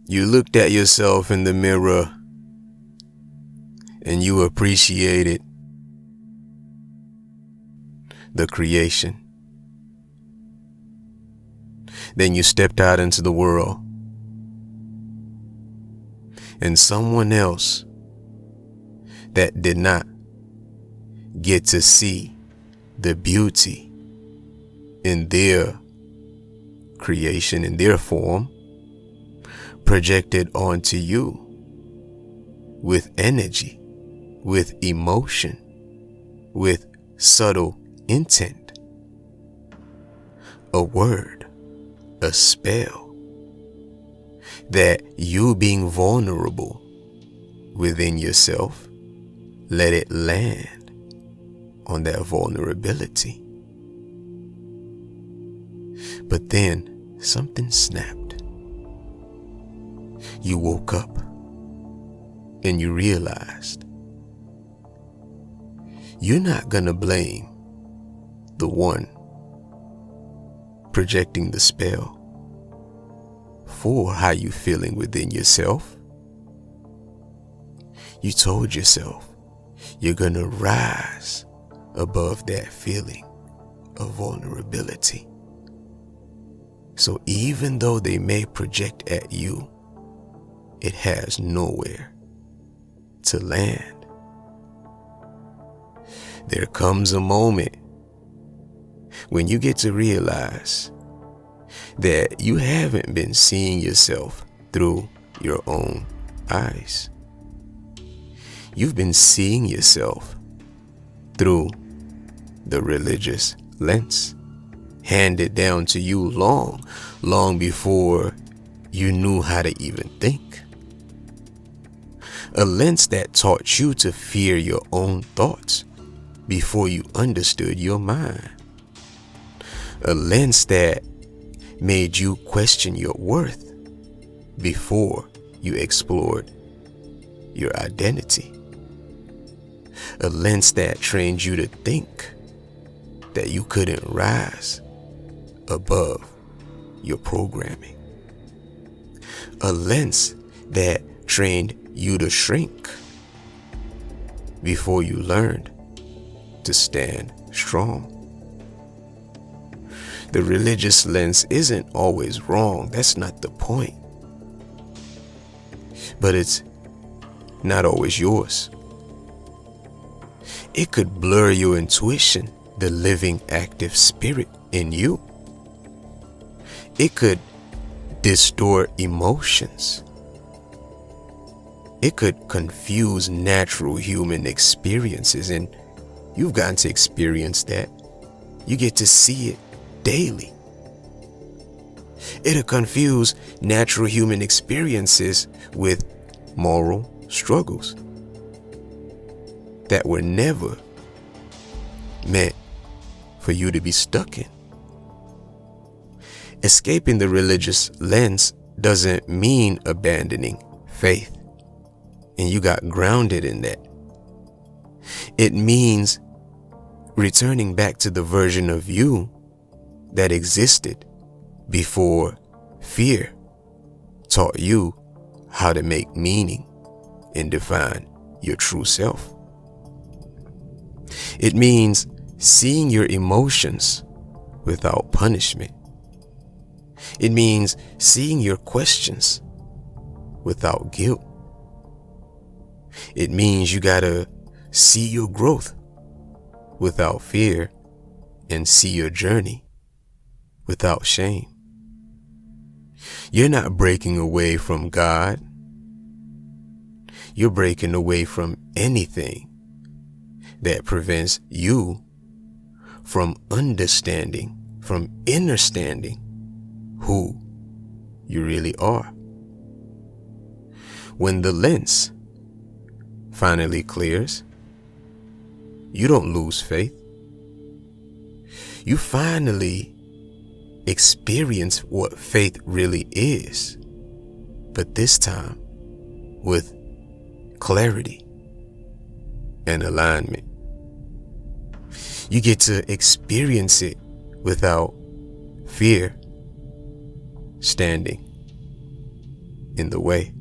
You looked at yourself in the mirror and you appreciated the creation. Then you stepped out into the world and someone else that did not get to see the beauty in their creation, in their form, projected onto you with energy, with emotion, with subtle intent. A word, a spell, that you being vulnerable within yourself, let it land on that vulnerability. But then something snapped. You woke up and you realized you're not gonna blame the one projecting the spell for how you feeling within yourself. You told yourself you're gonna rise above that feeling of vulnerability. So even though they may project at you, it has nowhere to land. There comes a moment when you get to realize that you haven't been seeing yourself through your own eyes. You've been seeing yourself through the religious lens, handed down to you long before you knew how to even think. A lens that taught you to fear your own thoughts before you understood your mind. A lens that made you question your worth before you explored your identity. A lens that trained you to think that you couldn't rise above your programming. A lens that trained you to shrink before you learned to stand strong. The religious lens isn't always wrong. That's not the point. But it's not always yours. It could blur your intuition, the living, active spirit in you. It could distort emotions. It could confuse natural human experiences, and you've gotten to experience that. You get to see it daily. It'll confuse natural human experiences with moral struggles that were never meant for you to be stuck in. Escaping the religious lens doesn't mean abandoning faith, and you got grounded in that. It means returning back to the version of you that existed before fear taught you how to make meaning and define your true self. It means seeing your emotions without punishment. It means seeing your questions without guilt. It means you gotta see your growth without fear and see your journey without shame. You're not breaking away from God. You're breaking away from anything that prevents you from understanding, from understanding who you really are. When the lens finally clears, you don't lose faith. You finally experience what faith really is, but this time with clarity and alignment. You get to experience it without fear, standing in the way.